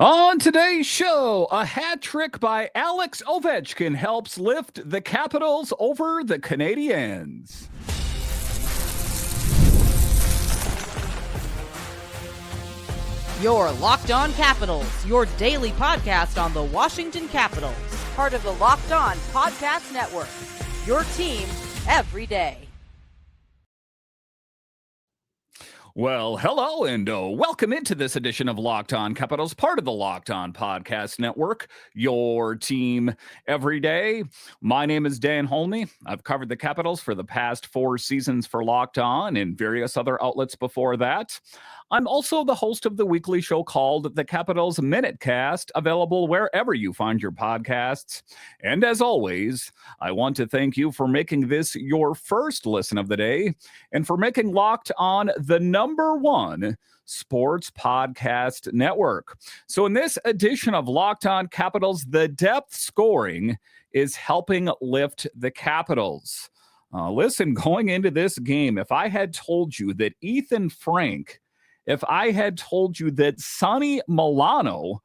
On today's show, a hat trick by Alex Ovechkin helps lift the Capitals over the Canadiens. Your Locked On Capitals, your daily podcast on the Washington Capitals. Part of the Locked On Podcast Network. Your team every day. Well, hello and welcome into this edition of Locked On Capitals, part of the Locked On Podcast Network, your team every day. My name is Dan HOLMI. I've covered the Capitals for the past 4 seasons for Locked On and various other outlets before that. I'm also the host of the weekly show called The Capitals Minute Cast, available wherever you find your podcasts. And as always, I want to thank you for making this your first listen of the day and for making Locked On the #1 sports podcast network. So in this edition of Locked On Capitals, the depth scoring is helping lift the Capitals. Listen, going into this game, if I had told you that Ethan Frank, if I had told you that Sonny Milano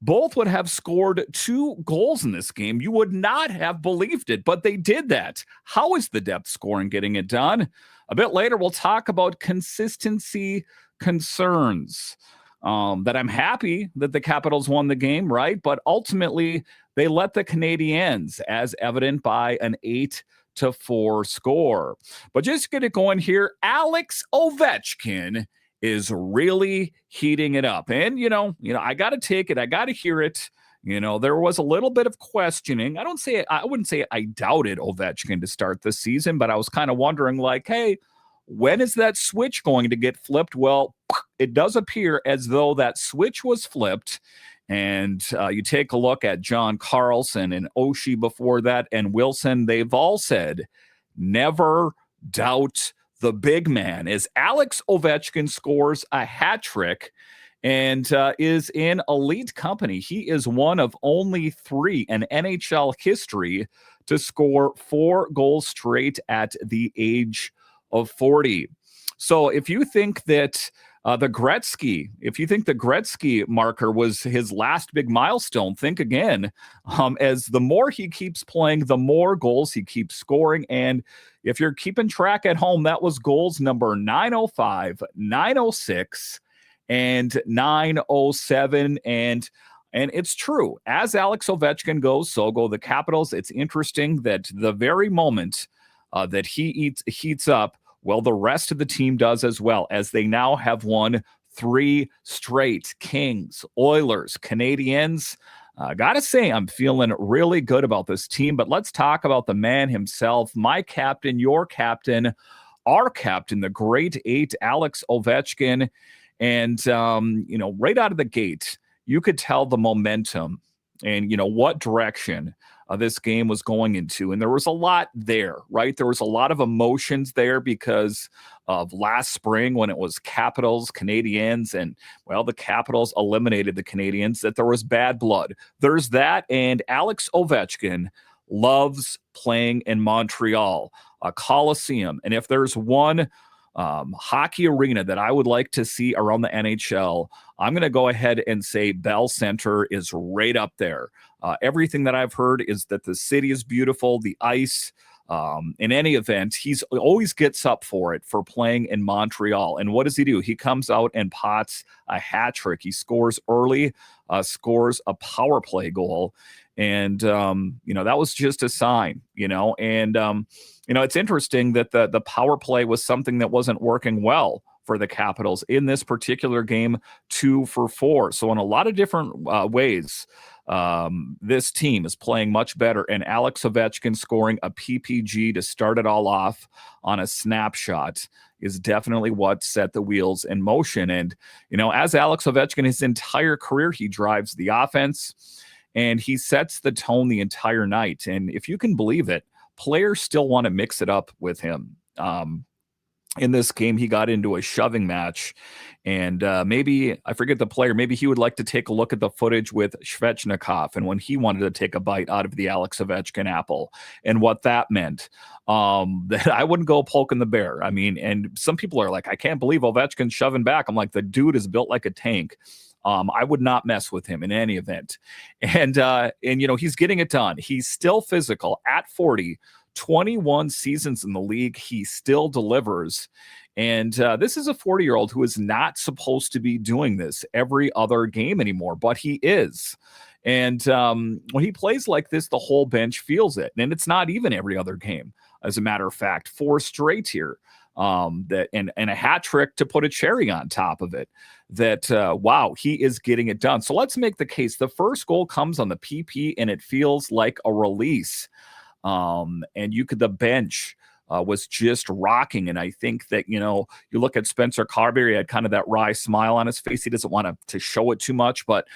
both would have scored 2 goals in this game, you would not have believed it, but they did that. How is the depth scoring getting it done? A bit later, we'll talk about consistency concerns. That I'm happy that the Capitals won the game, right? But ultimately, they let the Canadiens, as evident by an 8-4 score. But just get it going here, Alex Ovechkin is really heating it up. And, you know, I got to take it. I got to hear it. There was a little bit of questioning. I wouldn't say I doubted Ovechkin to start this season, but I was kind of wondering like, hey, when is that switch going to get flipped? Well, it does appear as though that switch was flipped. And you take a look at John Carlson and Oshie before that and Wilson, they've all said, never doubt the big man, as Alex Ovechkin scores a hat trick and is in elite company. He is one of only 3 in NHL history to score 4 goals straight at the age of 40. So if you think that the Gretzky marker was his last big milestone, think again. As the more he keeps playing, the more goals he keeps scoring. And if you're keeping track at home, that was goals number 905, 906, and 907. And it's true. As Alex Ovechkin goes, so go the Capitals. It's interesting that the very moment that he heats up, well, the rest of the team does as well, as they now have won 3 straight. Kings, Oilers, Canadiens. Gotta say, I'm feeling really good about this team, but let's talk about the man himself, my captain, your captain, our captain, the great 8, Alex Ovechkin. And, right out of the gate, you could tell the momentum and, what direction this game was going into. And there was a lot there, right? There was a lot of emotions there because of last spring when it was Capitals, Canadiens, and, well, the Capitals eliminated the Canadiens, that there was bad blood. There's that, and Alex Ovechkin loves playing in Montreal, a Coliseum. And if there's one hockey arena that I would like to see around the NHL, I'm going to go ahead and say Bell Center is right up there. Everything that I've heard is that the city is beautiful, the ice. In any event, he's always gets up for it for playing in Montreal. And what does he do? He comes out and pots a hat trick. He scores early, scores a power play goal. And, that was just a sign, and, it's interesting that the power play was something that wasn't working well for the Capitals in this particular game, 2 for 4. So in a lot of different ways, this team is playing much better, and Alex Ovechkin scoring a PPG to start it all off on a snapshot is definitely what set the wheels in motion. And, as Alex Ovechkin, his entire career, he drives the offense and he sets the tone the entire night. And if you can believe it, players still want to mix it up with him. In this game, he got into a shoving match, and maybe, I forget the player, maybe he would like to take a look at the footage with Svechnikov and when he wanted to take a bite out of the Alex Ovechkin apple and what that meant. That I wouldn't go poking the bear. I mean, and some people are like, I can't believe Ovechkin's shoving back. I'm like, the dude is built like a tank. I would not mess with him in any event. And he's getting it done. He's still physical at 40, 21 seasons in the league. He still delivers. And this is a 40-year-old who is not supposed to be doing this every other game anymore, but he is. And when he plays like this, the whole bench feels it. And it's not even every other game. As a matter of fact, 4 straight here. And a hat trick to put a cherry on top of it. Wow, he is getting it done. So let's make the case. The first goal comes on the PP, and it feels like a release. And the bench was just rocking. And I think that, you look at Spencer Carbery, he had kind of that wry smile on his face. He doesn't want to show it too much, but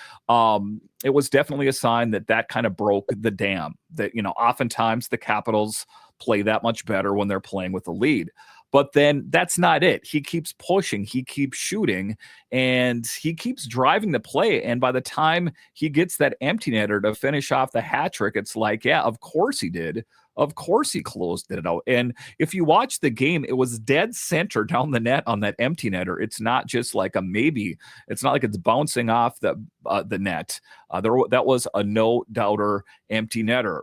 it was definitely a sign that kind of broke the dam. That, oftentimes the Capitals play that much better when they're playing with a lead. But then that's not it. He keeps pushing, he keeps shooting, and he keeps driving the play. And by the time he gets that empty netter to finish off the hat trick, it's like, yeah, of course he did. Of course he closed it out. And if you watch the game, it was dead center down the net on that empty netter. It's not just like a maybe. It's not like it's bouncing off the net. That was a no-doubter empty netter.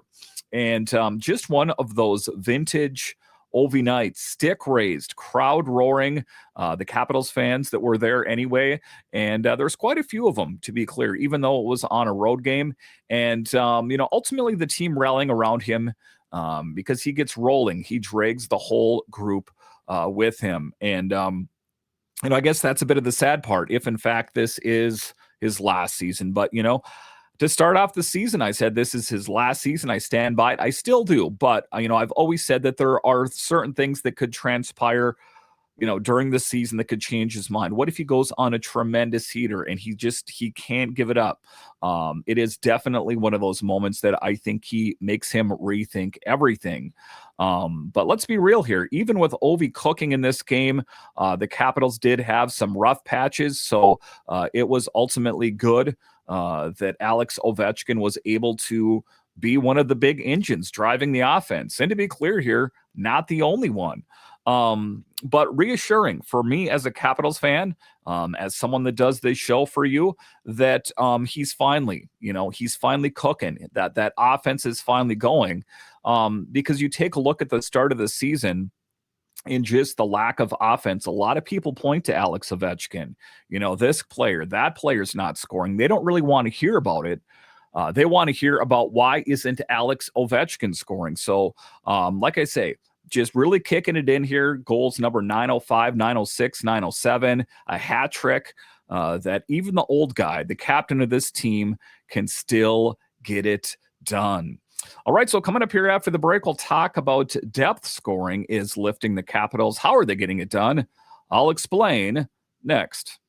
And just one of those vintage Ovi nights, stick raised, crowd roaring, the Capitals fans that were there anyway. And there's quite a few of them, to be clear, even though it was on a road game. And, ultimately the team rallying around him because he gets rolling. He drags the whole group with him. And, I guess that's a bit of the sad part, if in fact this is his last season. But, to start off the season, I said this is his last season. I stand by it. I still do. But, I've always said that there are certain things that could transpire, during the season that could change his mind. What if he goes on a tremendous heater and he can't give it up? It is definitely one of those moments that I think he makes him rethink everything. But let's be real here. Even with Ovi cooking in this game, the Capitals did have some rough patches. So it was ultimately good that Alex Ovechkin was able to be one of the big engines driving the offense. And to be clear here, not the only one. But reassuring for me as a Capitals fan, as someone that does this show for you, that he's finally cooking, that offense is finally going. Because you take a look at the start of the season, in just the lack of offense, a lot of people point to Alex Ovechkin. This player, that player's not scoring. They don't really want to hear about it. They want to hear about why isn't Alex Ovechkin scoring. So, like I say, just really kicking it in here. Goals number 905, 906, 907, a hat trick that even the old guy, the captain of this team, can still get it done. All right, so coming up here after the break, we'll talk about depth scoring is lifting the Capitals. How are they getting it done? I'll explain next.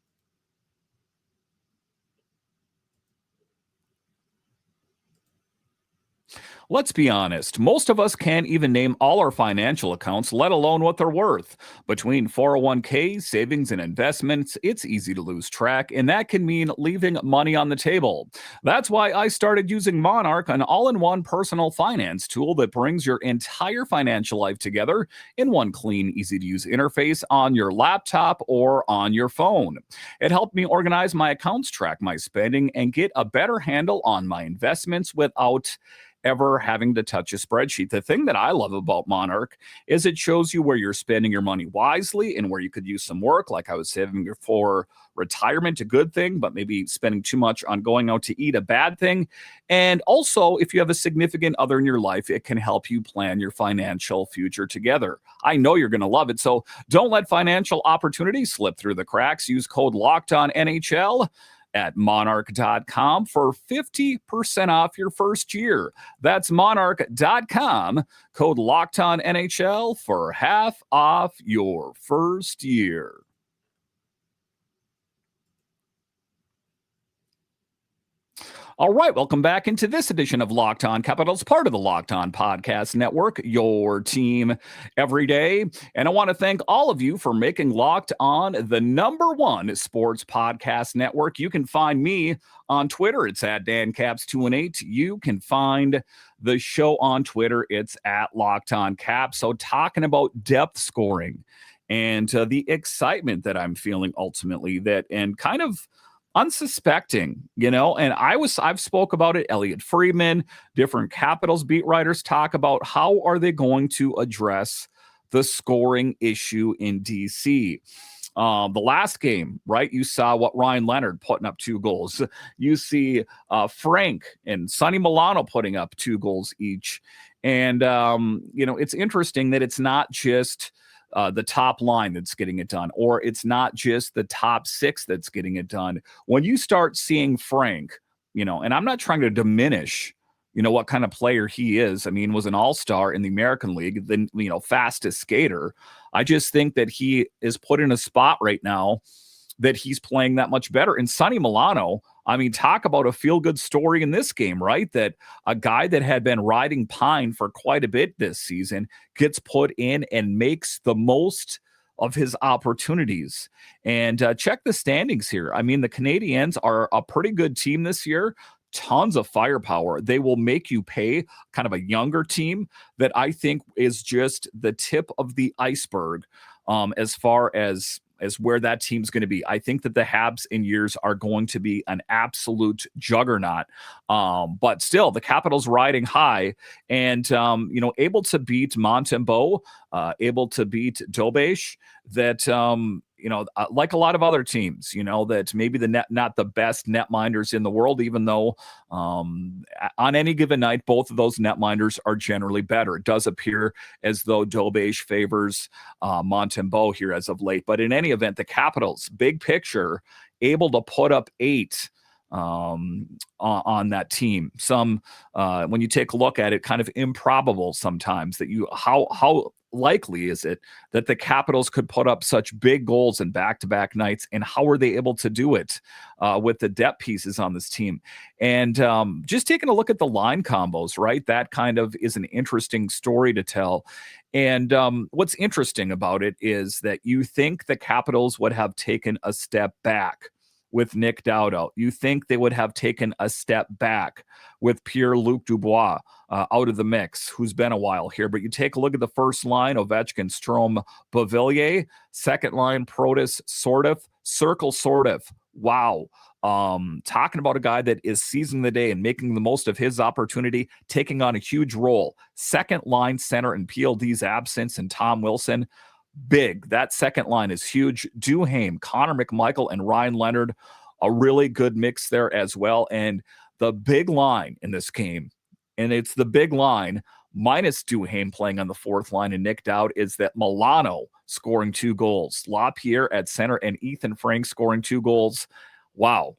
Let's be honest, most of us can't even name all our financial accounts, let alone what they're worth. Between 401k, savings, and investments, it's easy to lose track, and that can mean leaving money on the table. That's why I started using Monarch, an all-in-one personal finance tool that brings your entire financial life together in one clean, easy-to-use interface on your laptop or on your phone. It helped me organize my accounts, track my spending, and get a better handle on my investments without ever having to touch a spreadsheet. The thing that I love about Monarch is it shows you where you're spending your money wisely and where you could use some work. Like I was saving for retirement, a good thing, but maybe spending too much on going out to eat, a bad thing. And also, if you have a significant other in your life, it can help you plan your financial future together. I know you're going to love it. So don't let financial opportunities slip through the cracks. Use code LOCKEDONNHL at monarch.com for 50% off your first year. That's monarch.com, code LOCKEDONNHL for half off your first year. All right, welcome back into this edition of Locked On Capitals, part of the Locked On Podcast Network, your team every day. And I want to thank all of you for making Locked On the #1 sports podcast network. You can find me on Twitter. It's at DanCaps218. You can find the show on Twitter. It's at Locked On Caps. So talking about depth scoring and the excitement that I'm feeling ultimately, that and kind of unsuspecting, and I've spoke about it. Elliot Friedman, different Capitals beat writers talk about how are they going to address the scoring issue in DC. The last game, right? You saw what Ryan Leonard putting up 2 goals. You see Frank and Sonny Milano putting up 2 goals each. And, it's interesting that it's not just the top line that's getting it done, or it's not just the top 6 that's getting it done. When you start seeing Frank, and I'm not trying to diminish what kind of player he is. I mean, was an all-star in the American League, the fastest skater. I just think that he is put in a spot right now that he's playing that much better. And Sonny Milano, I mean, talk about a feel-good story in this game, right? That a guy that had been riding pine for quite a bit this season gets put in and makes the most of his opportunities. And check the standings here. I mean, the Canadiens are a pretty good team this year. Tons of firepower. They will make you pay. Kind of a younger team that I think is just the tip of the iceberg as far as where that team's going to be. I think that the Habs in years are going to be an absolute juggernaut. But still, the Capitals riding high and, able to beat Montembeault, able to beat Dobesh, that, like a lot of other teams, that maybe not the best netminders in the world, even though on any given night, both of those netminders are generally better. It does appear as though Dobesh favors Montembeault here as of late. But in any event, the Capitals, big picture, able to put up 8 on that team. Some, when you take a look at it, kind of improbable sometimes that how likely is it that the Capitals could put up such big goals in back-to-back nights, and how are they able to do it with the depth pieces on this team? And just taking a look at the line combos, right? That kind of is an interesting story to tell. And what's interesting about it is that you think the Capitals would have taken a step back with Nick Dowd. You think they would have taken a step back with Pierre-Luc Dubois out of the mix, who's been a while here. But you take a look at the first line, Ovechkin, Strome, Beauvillier. Second line, Protas, Sortif, Circle, Sortif. Wow. Talking about a guy that is seizing the day and making the most of his opportunity, taking on a huge role. Second line center in PLD's absence and Tom Wilson. Big. That second line is huge. Duhaime, Connor McMichael, and Ryan Leonard, a really good mix there as well. And the big line in this game, and it's the big line minus Duhaime playing on the fourth line and Nick Dowd, is that Milano scoring 2 goals, LaPierre at center, and Ethan Frank scoring 2 goals. Wow.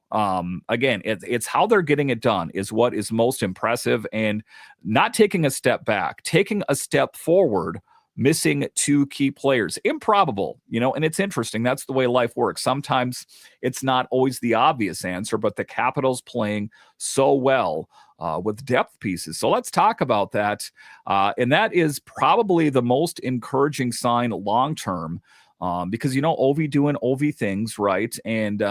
Again, it's how they're getting it done is what is most impressive, and not taking a step back, taking a step forward, missing 2 key players. Improbable, and it's interesting. That's the way life works. Sometimes it's not always the obvious answer, but the Capitals playing so well with depth pieces. So let's talk about that. And that is probably the most encouraging sign long-term, because, Ovi doing Ovi things, right? And,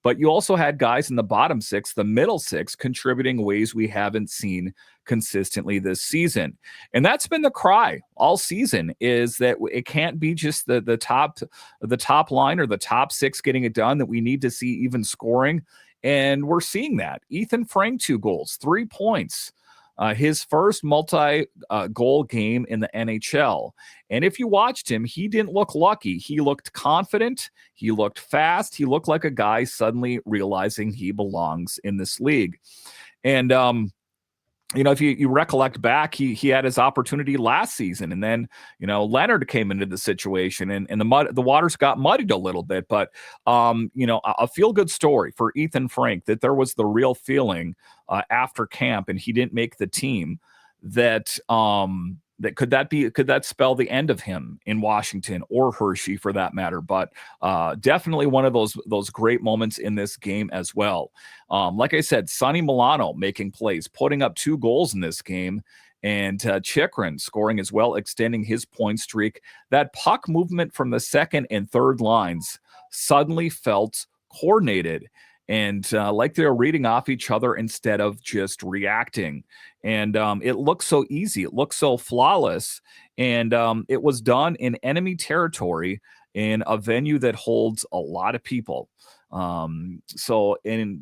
but you also had guys in the bottom 6, the middle 6, contributing ways we haven't seen consistently this season. And that's been the cry all season, is that it can't be just the top line or the top 6 getting it done, that we need to see even scoring. And we're seeing that. Ethan Frank, 2 goals, 3 points. His first multi-goal game in the NHL. And if you watched him, he didn't look lucky. He looked confident. He looked fast. He looked like a guy suddenly realizing he belongs in this league. And, if you recollect back, he had his opportunity last season, and then, Leonard came into the situation, and the waters got muddied a little bit. But, a feel-good story for Ethan Frank, that there was the real feeling after camp, and he didn't make the team, that could that spell the end of him in Washington, or Hershey for that matter. But definitely one of those great moments in this game as well. Like I said, Sonny Milano making plays, putting up 2 goals in this game, and Chychrun scoring as well, extending his point streak. That puck movement from the second and third lines suddenly felt coordinated, and like they're reading off each other instead of just reacting. And it looks so easy. It looks so flawless. And it was done in enemy territory. in a venue that holds a lot of people. And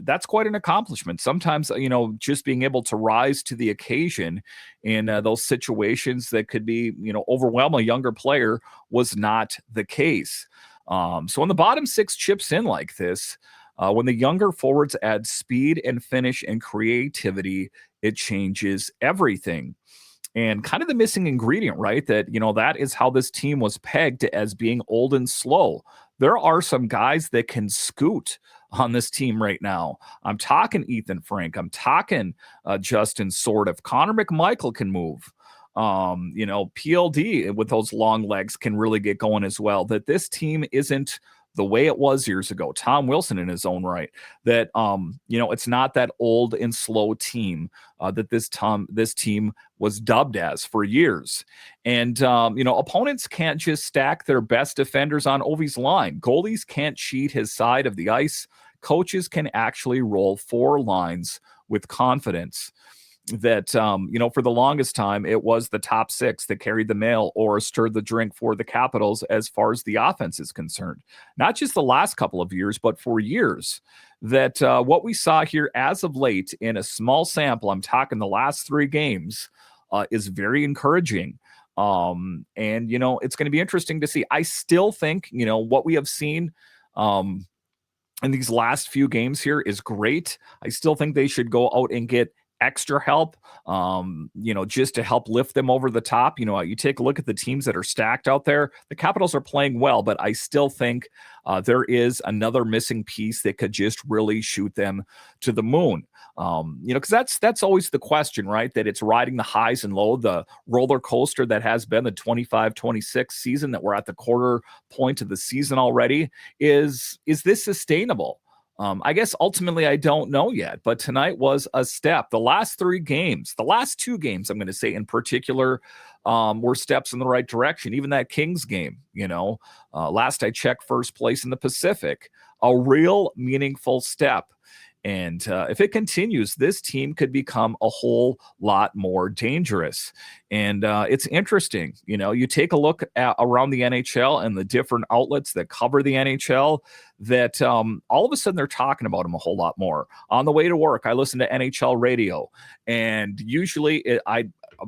that's quite an accomplishment. Sometimes, just being able to rise to the occasion in those situations that could be, overwhelm a younger player was not the case. So when the bottom six chips in like this, when the younger forwards add speed and finish and creativity, it changes everything. And kind of the missing ingredient, right? That is how this team was pegged as being old and slow. There are some guys that can scoot on this team right now. I'm talking Ethan Frank. I'm talking Justin Sordiff. Connor McMichael can move. PLD with those long legs can really get going as well. That this team isn't the way it was years ago. Tom Wilson in his own right. That it's not that old and slow team that this team was dubbed as for years. And opponents can't just stack their best defenders on Ovi's line. Goalies can't cheat his side of the ice. Coaches can actually roll four lines with confidence. That for the longest time it was the top six that carried the mail or stirred the drink for the Capitals as far as the offense is concerned. Not just the last couple of years, but for years. That what we saw here as of late in a small sample, I'm talking the last 3 games, is very encouraging. And it's going to be interesting to see. I still think what we have seen in these last few games here is great. I still think they should go out and get extra help, just to help lift them over the top. You take a look at the teams that are stacked out there. The Capitals are playing well, but I still think there is another missing piece that could just really shoot them to the moon. Because that's always the question, right? That it's riding the highs and low, the roller coaster that has been the 25-26 season that we're at the quarter point of the season already. Is this sustainable? I guess ultimately I don't know yet, but tonight was a step. The last 2 games, I'm going to say in particular, were steps in the right direction. Even that Kings game, last I checked, first place in the Pacific, a real meaningful step. And if it continues, this team could become a whole lot more dangerous. And it's interesting. You take a look at around the NHL and the different outlets that cover the NHL, that all of a sudden they're talking about them a whole lot more. On the way to work, I listen to NHL radio, and usually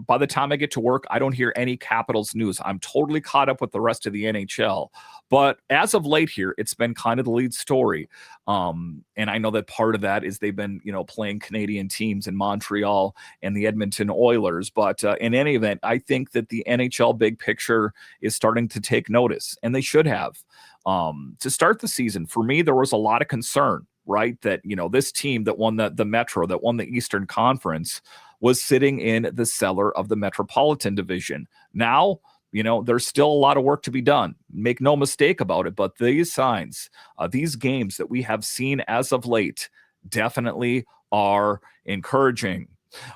by the time I get to work, I don't hear any Capitals news. I'm totally caught up with the rest of the NHL. But as of late here, it's been kind of the lead story. And I know that part of that is they've been, playing Canadian teams in Montreal and the Edmonton Oilers. But in any event, I think that the NHL big picture is starting to take notice, and they should have. To start the season, for me, there was a lot of concern, right? That, this team that won the Metro, that won the Eastern Conference, was sitting in the cellar of the Metropolitan Division. Now, there's still a lot of work to be done. Make no mistake about it. But these signs, these games that we have seen as of late, definitely are encouraging.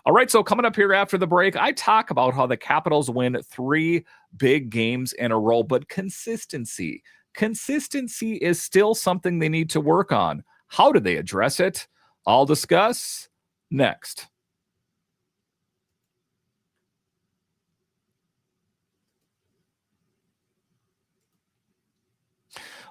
All right, so coming up here after the break, I talk about how the Capitals win 3 big games in a row, but consistency is still something they need to work on. How do they address it? I'll discuss next.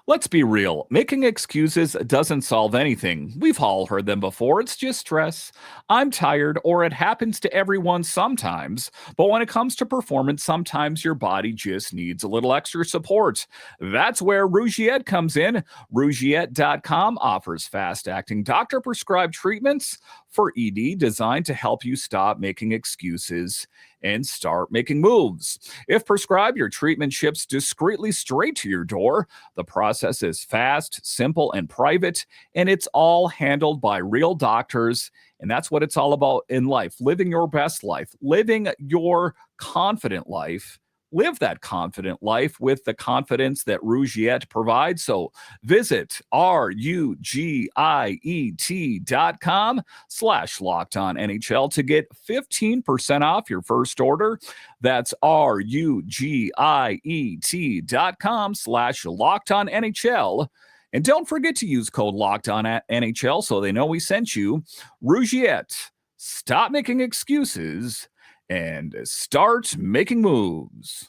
Let's be real. Making excuses doesn't solve anything. We've all heard them before. It's just stress. I'm tired, or it happens to everyone sometimes. But when it comes to performance, sometimes your body just needs a little extra support. That's where Rougiette comes in. Rougiette.com offers fast-acting doctor-prescribed treatments for ED designed to help you stop making excuses and start making moves. If prescribed, your treatment ships discreetly straight to your door. The process is fast, simple, and private, and it's all handled by real doctors. And that's what it's all about in life: living your best life, living your confident life. Live that confident life with the confidence that Rougiette provides. So visit RUGIET.com/LockedOnNHL to get 15% off your first order. That's RUGIET.com/LockedOnNHL. And don't forget to use code LockedOnNHL so they know we sent you. Rougiette, stop making excuses and start making moves.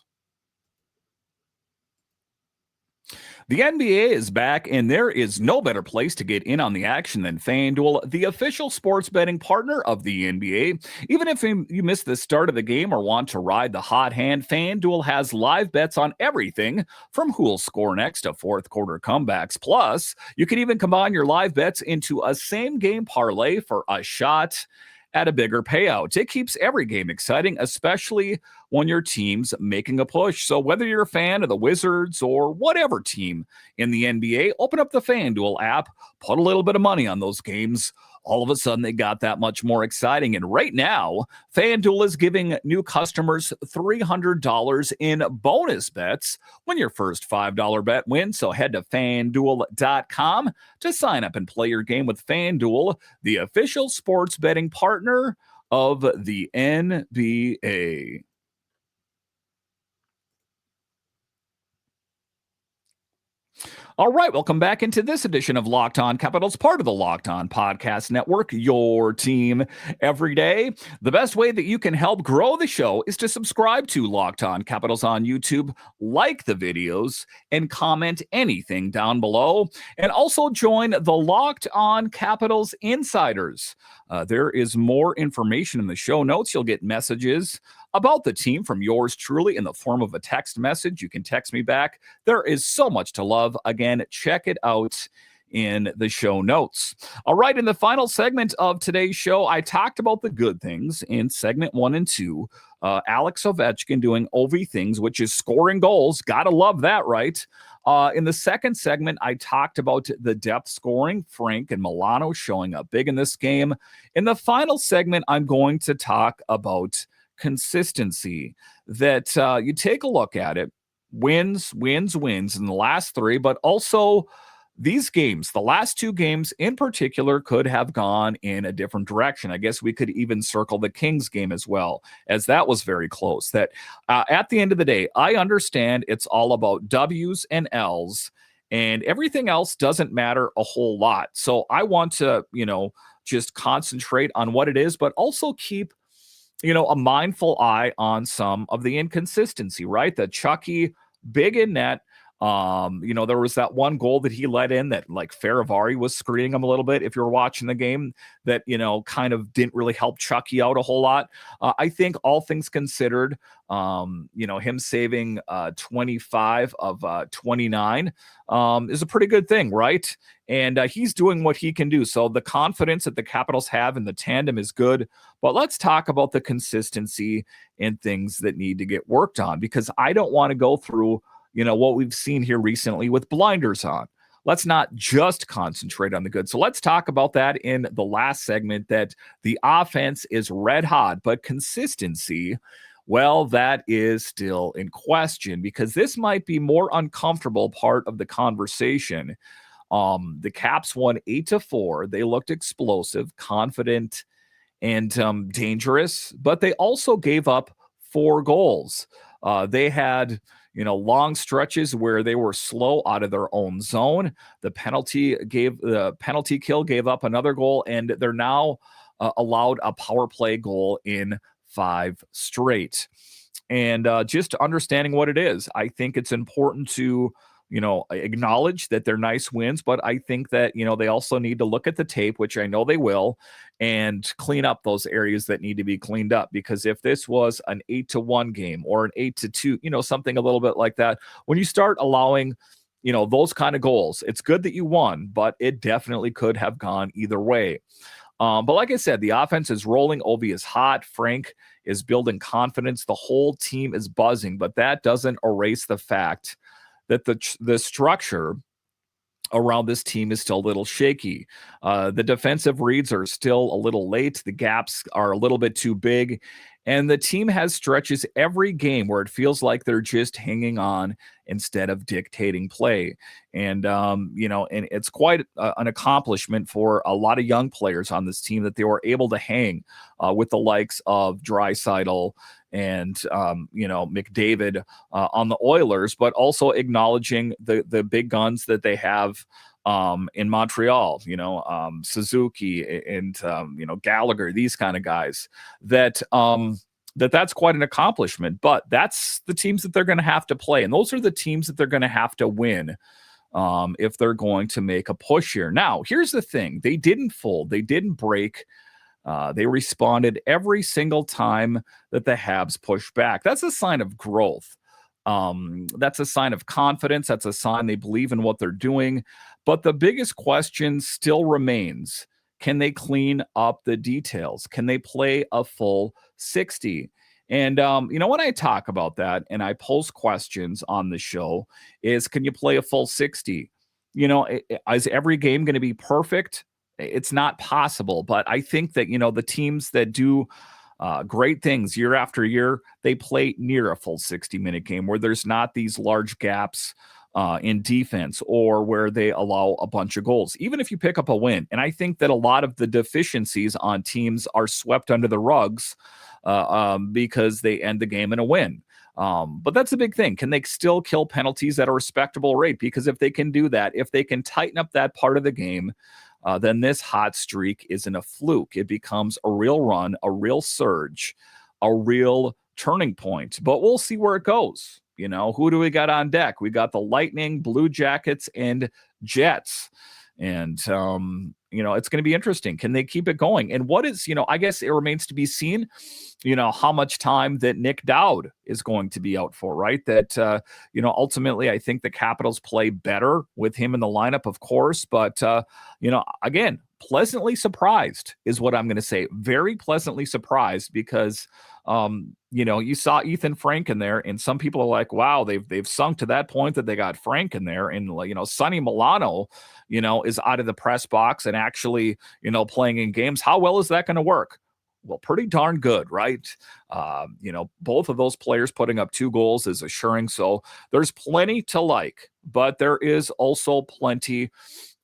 The NBA is back, and there is no better place to get in on the action than FanDuel, the official sports betting partner of the NBA. Even if you missed the start of the game or want to ride the hot hand, FanDuel has live bets on everything from who will score next to fourth quarter comebacks. Plus, you can even combine your live bets into a same game parlay for a shot at a bigger payout. It keeps every game exciting, especially when your team's making a push. So whether you're a fan of the Wizards or whatever team in the NBA, open up the FanDuel app, put a little bit of money on those games. All of a sudden, they got that much more exciting. And right now, FanDuel is giving new customers $300 in bonus bets when your first $5 bet wins. So head to FanDuel.com to sign up and play your game with FanDuel, the official sports betting partner of the NBA. All right, welcome back into this edition of Locked On Capitals, part of the Locked On Podcast Network, your team every day. The best way that you can help grow the show is to subscribe to Locked On Capitals on YouTube, like the videos, and comment anything down below. And also join the Locked On Capitals Insiders. There is more information in the show notes. You'll get messages about the team from yours truly in the form of a text message. You can text me back. There is so much to love. Again, check it out in the show notes. All right, in the final segment of today's show, I talked about the good things in segment 1 and 2. Alex Ovechkin doing OV things, which is scoring goals. Gotta love that, right? In the second segment, I talked about the depth scoring. Frank and Milano showing up big in this game. In the final segment, I'm going to talk about consistency, that you take a look at it, wins in the last 3, but also these games, the last 2 games in particular, could have gone in a different direction. I guess we could even circle the Kings game as well, as that was very close. That at the end of the day, I understand it's all about W's and L's, and everything else doesn't matter a whole lot. So I want to, just concentrate on what it is, but also keep a mindful eye on some of the inconsistency, right? The Chucky big in net. There was that one goal that he let in that like Faravari was screening him a little bit. If you were watching the game, that, kind of didn't really help Chucky out a whole lot. I think all things considered, him saving 25 of 29 is a pretty good thing, right? And he's doing what he can do. So the confidence that the Capitals have in the tandem is good. But let's talk about the consistency and things that need to get worked on, because I don't want to go through what we've seen here recently with blinders on. Let's not just concentrate on the good. So let's talk about that in the last segment, that the offense is red hot, but consistency, well, that is still in question, because this might be more uncomfortable part of the conversation. The Caps won 8-4. They looked explosive, confident, and dangerous, but they also gave up 4 goals. They had long stretches where they were slow out of their own zone. The penalty kill gave up another goal, and they're now allowed a power play goal in 5 straight. And just understanding what it is, I think it's important to acknowledge that they're nice wins, but I think that, they also need to look at the tape, which I know they will, and clean up those areas that need to be cleaned up. Because if this was an 8-1 game or an 8-2, something a little bit like that, when you start allowing, those kind of goals, it's good that you won, but it definitely could have gone either way. But like I said, the offense is rolling. Ovi is hot. Frank is building confidence. The whole team is buzzing, but that doesn't erase the fact that the structure around this team is still a little shaky. The defensive reads are still a little late. The gaps are a little bit too big. And the team has stretches every game where it feels like they're just hanging on instead of dictating play. And, and it's quite an accomplishment for a lot of young players on this team that they were able to hang with the likes of Draisaitl and, McDavid on the Oilers, but also acknowledging the big guns that they have in Montreal, Suzuki and, Gallagher, these kind of guys that's quite an accomplishment. But that's the teams that they're going to have to play. And those are the teams that they're going to have to win if they're going to make a push here. Now, here's the thing. They didn't fold. They didn't break. They responded every single time that the Habs pushed back. That's a sign of growth. That's a sign of confidence. That's a sign they believe in what they're doing. But the biggest question still remains, can they clean up the details? Can they play a full 60? And, when I talk about that and I post questions on the show is, can you play a full 60? Is every game going to be perfect? It's not possible. But I think that, the teams that do great things year after year, they play near a full 60-minute game where there's not these large gaps in defense or where they allow a bunch of goals, even if you pick up a win. And I think that a lot of the deficiencies on teams are swept under the rugs because they end the game in a win. But that's a big thing. Can they still kill penalties at a respectable rate? Because if they can do that, if they can tighten up that part of the game, then this hot streak isn't a fluke. It becomes a real run, a real surge, a real turning point. But we'll see where it goes. Who do we got on deck? We got the Lightning, Blue Jackets, and Jets. And, it's going to be interesting. Can they keep it going? And what is, I guess it remains to be seen, how much time that Nick Dowd is going to be out for, right? That, ultimately, I think the Capitals play better with him in the lineup, of course. But, again, pleasantly surprised is what I'm going to say. Very pleasantly surprised because, you saw Ethan Frank in there, and some people are like, wow, they've sunk to that point that they got Frank in there. And, Sonny Milano, is out of the press box and actually, playing in games. How well is that going to work? Well, pretty darn good, right? Both of those players putting up 2 goals is assuring. So there's plenty to like, but there is also plenty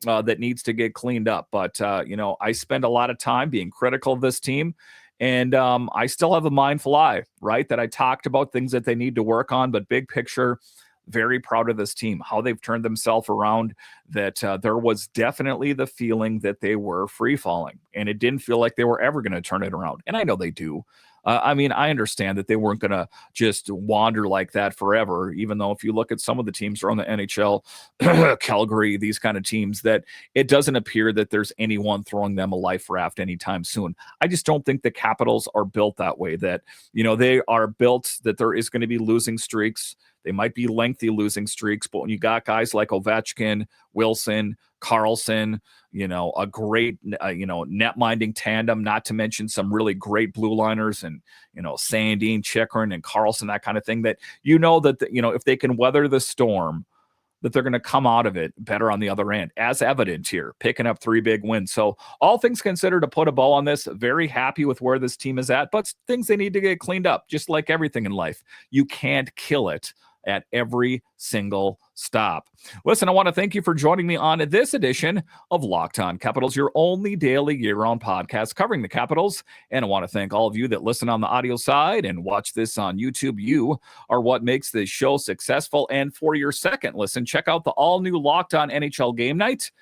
that needs to get cleaned up. But, I spend a lot of time being critical of this team. And I still have a mindful eye, right? That I talked about things that they need to work on, but big picture, very proud of this team, how they've turned themselves around, that there was definitely the feeling that they were free falling, and it didn't feel like they were ever going to turn it around. And I know they do. I understand that they weren't going to just wander like that forever, even though if you look at some of the teams around the NHL, Calgary, these kind of teams, that it doesn't appear that there's anyone throwing them a life raft anytime soon. I just don't think the Capitals are built that way, that, they are built that there is going to be losing streaks. They might be lengthy losing streaks, but when you got guys like Ovechkin, Wilson, Carlson, a great, net-minding tandem, not to mention some really great blue liners and, Sandin, Chikrin, and Carlson, that kind of thing, that, that, if they can weather the storm, that they're going to come out of it better on the other end, as evident here, picking up 3 big wins. So all things considered, to put a bow on this, very happy with where this team is at, but things they need to get cleaned up, just like everything in life. You can't kill it at every single stop. Listen, I want to thank you for joining me on this edition of Locked On Capitals, your only daily year-round podcast covering the Capitals. And I want to thank all of you that listen on the audio side and watch this on YouTube. You are what makes this show successful. And for your second listen, check out the all-new Locked On NHL Game Night.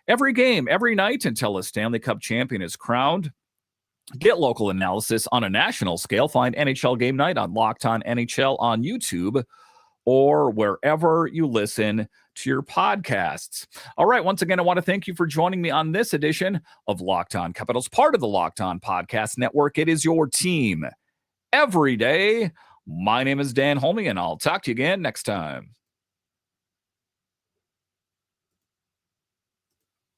Every game, every night until a Stanley Cup champion is crowned. Get local analysis on a national scale. Find NHL Game Night on Locked On NHL on YouTube or wherever you listen to your podcasts. All right, once again, I want to thank you for joining me on this edition of Locked On Capitals, part of the Locked On Podcast Network. It is your team every day. My name is Dan HOLMI, and I'll talk to you again next time.